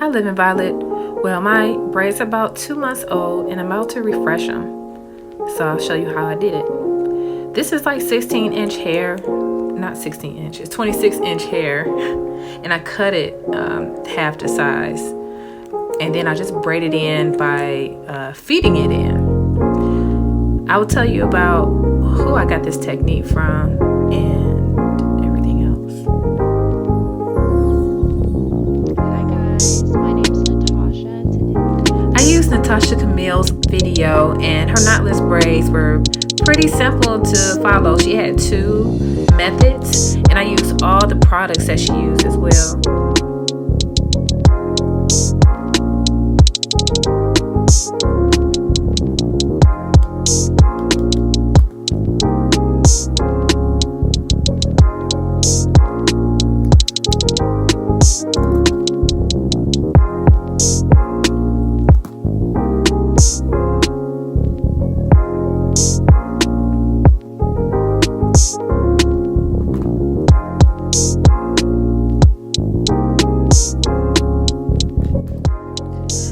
Hi, Living Violet. Well, my braids are about 2 months old and I'm about to refresh them. So I'll show you how I did it. This is like 16-inch hair, not 16 inches, 26-inch hair. And I cut it half the size. And then I just braid it in by feeding it in. I will tell you about who I got this technique from and everything else. Hi guys, my name's Natasha. Today I used Natasha Camile's video and her knotless braids were pretty simple to follow. She had 2 methods and I used all the products that she used as well.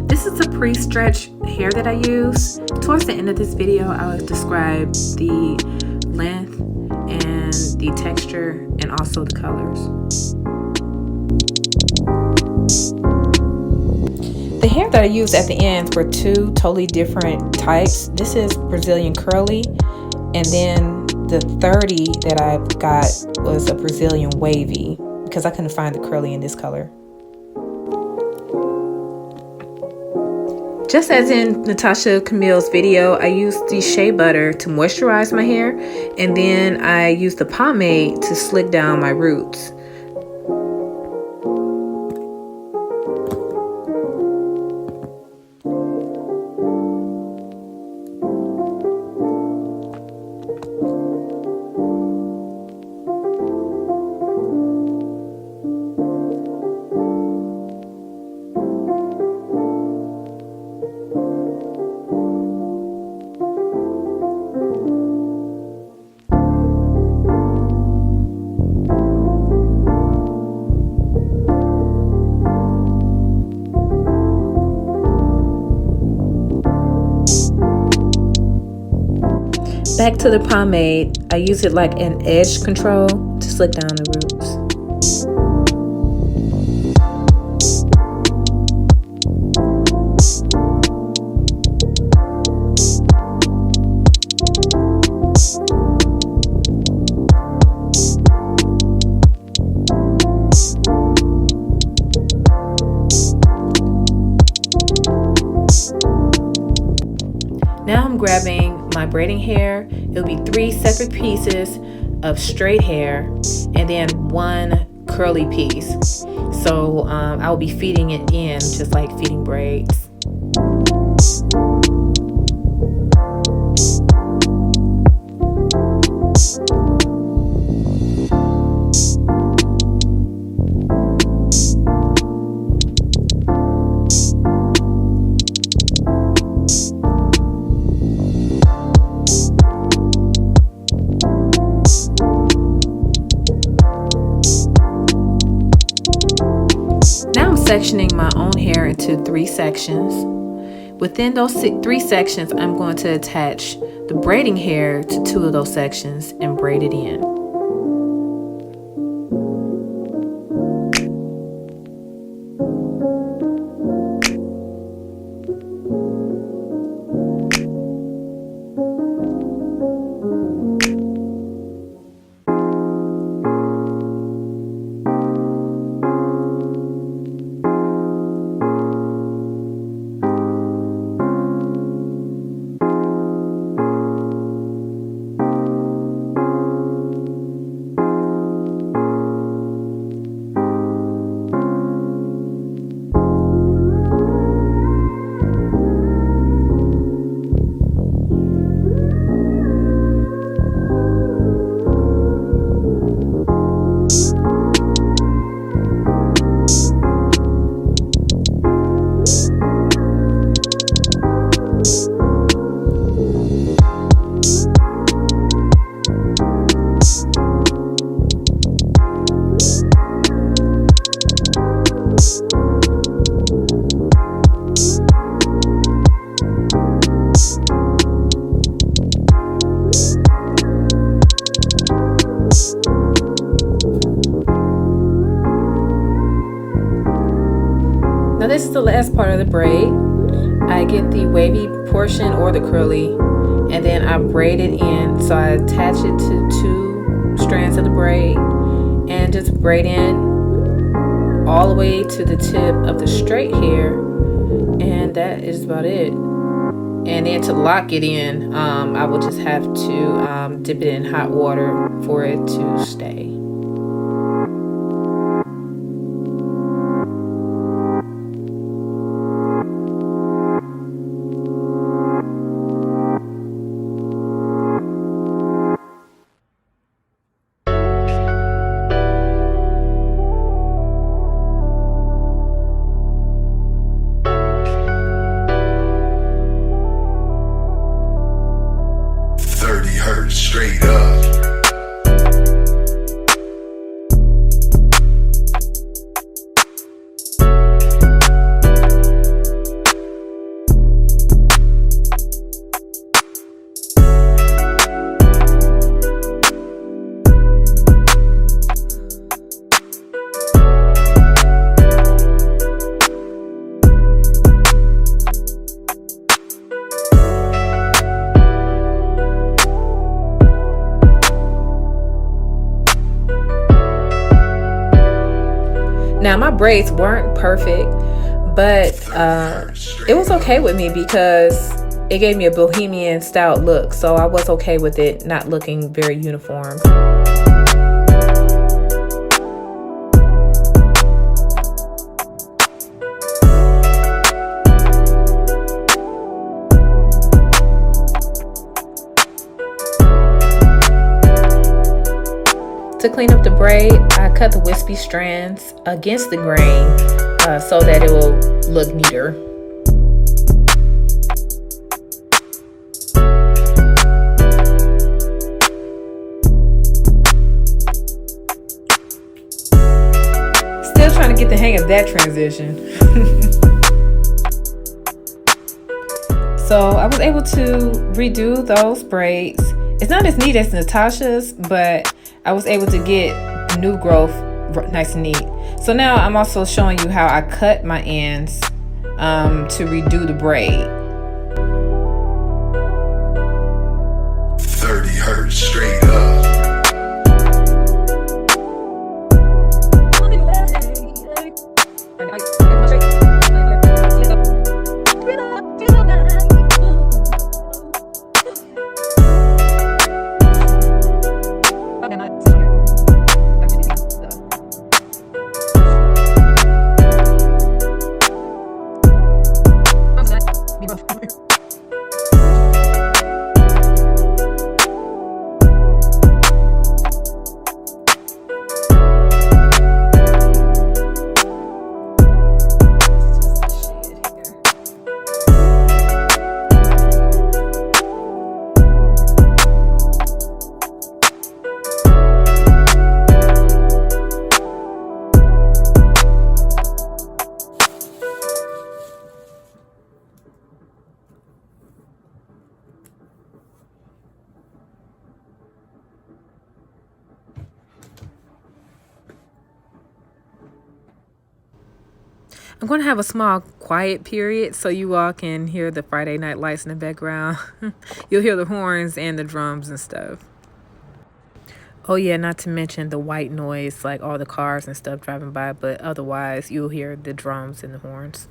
This is a pre-stretched hair that I use. Towards the end of this video, I will describe the length and the texture and also the colors. The hair that I used at the ends were 2 totally different types. This is Brazilian curly, and then the 30 that I got was a Brazilian wavy because I couldn't find the curly in this color. Just as in Natasha Camile's video, I used the shea butter to moisturize my hair, and then I used the pomade to slick down my roots. Back to the pomade, I use it like an edge control to slick down the roots. Now I'm grabbing my braiding hair. It'll be 3 separate pieces of straight hair and then 1 curly piece. So I'll be feeding it in just like feeding braids. Sectioning my own hair into 3 sections. Within those 3 sections, I'm going to attach the braiding hair to 2 of those sections and braid it in. this is the last part of the braid. I get the wavy portion or the curly, and then I braid it in. So I attach it to 2 strands of the braid and just braid in all the way to the tip of the straight hair, and that is about it. And then to lock it in, I will just have to dip it in hot water for it to stay. Straight up. Now my braids weren't perfect, but it was okay with me because it gave me a bohemian style look, so I was okay with it not looking very uniform. To clean up the braid, I cut the wispy strands against the grain so that it will look neater. Still trying to get the hang of that transition. So I was able to redo those braids. It's not as neat as Natasha's, but I was able to get new growth nice and neat. So now I'm also showing you how I cut my ends to redo the braid. 30 hertz straight up. I'm going to have a small quiet period so you all can hear the Friday night lights in the background. You'll hear the horns and the drums and stuff. Oh yeah, not to mention the white noise, like all the cars and stuff driving by, but otherwise you'll hear the drums and the horns.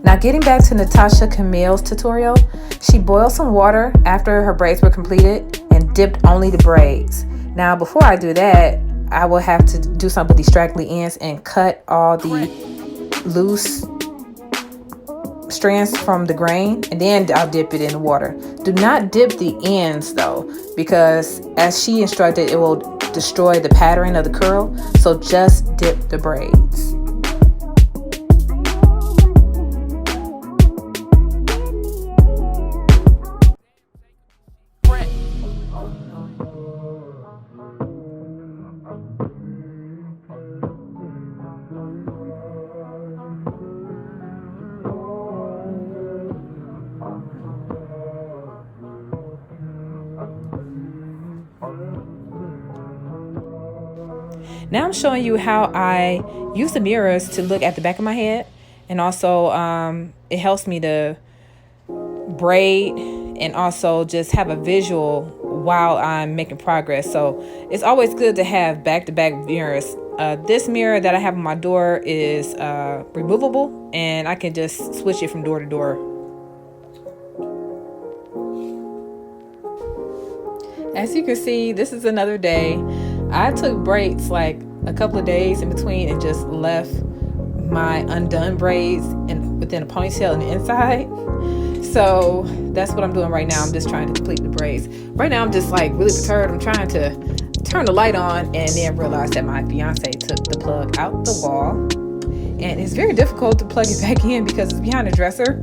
Now getting back to Natasha Camile's tutorial, she boiled some water after her braids were completed and dipped only the braids. Now before I do that, I will have to do something with these straggly ends and cut all the loose strands from the grain, and then I'll dip it in the water. Do not dip the ends though, because as she instructed, it will destroy the pattern of the curl. So just dip the braids. Now I'm showing you how I use the mirrors to look at the back of my head, and also it helps me to braid and also just have a visual while I'm making progress. So it's always good to have back-to-back mirrors. This mirror that I have on my door is removable, and I can just switch it from door to door. As you can see, this is another day. I took breaks like a couple of days in between and just left my undone braids and within a ponytail on the inside. So that's what I'm doing right now. I'm just trying to complete the braids. Right now I'm just like really perturbed. I'm trying to turn the light on and then realize that my fiance took the plug out the wall, and it's very difficult to plug it back in because it's behind the dresser.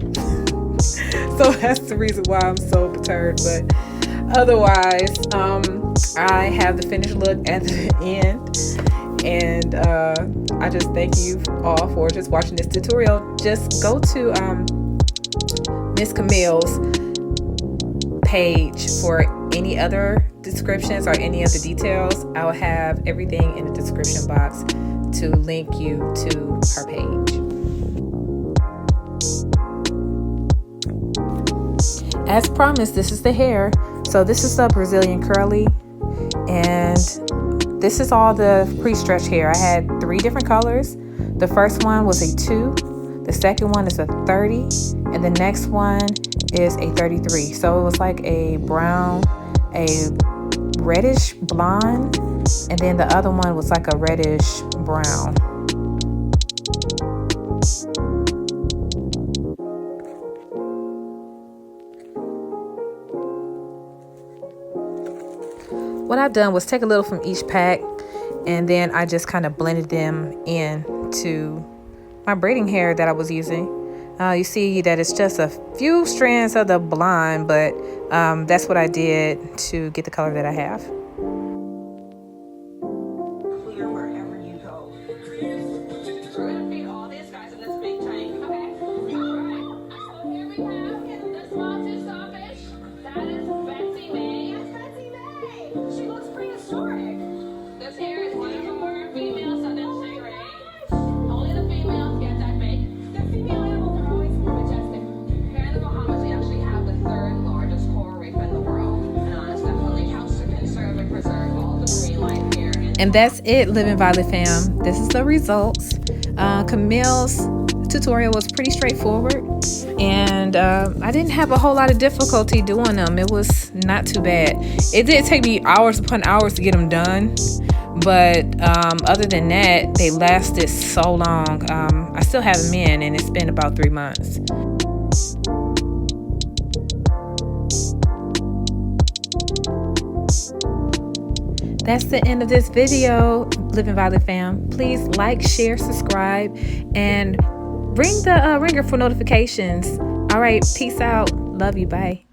So that's the reason why I'm so perturbed. But otherwise, I have the finished look at the end, and I just thank you all for just watching this tutorial. Just go to Miss Camile's page for any other descriptions or any of the details. I will have everything in the description box to link you to her page. As promised, this is the hair. So this is the Brazilian curly, and this is all the pre-stretch hair. I had 3 different colors. The first one was a 2, the second one is a 30, and the next one is a 33. So it was like a brown, a reddish blonde, and then the other one was like a reddish brown. What I've done was take a little from each pack, and then I just kind of blended them into my braiding hair that I was using. You see that it's just a few strands of the blonde, but that's what I did to get the color that I have. Clear wherever you go. We're gonna feed all these guys in this big tank. Okay. All right. So here we have the sausage And that's it, Living Violet fam. This is the results. Camile's tutorial was pretty straightforward, and I didn't have a whole lot of difficulty doing them. It was not too bad. It did take me hours upon hours to get them done, but other than that, they lasted so long. I still have them in, and it's been about 3 months. That's the end of this video, Living Violet fam. Please like, share, subscribe, and ring the ringer for notifications. All right, peace out. Love you. Bye.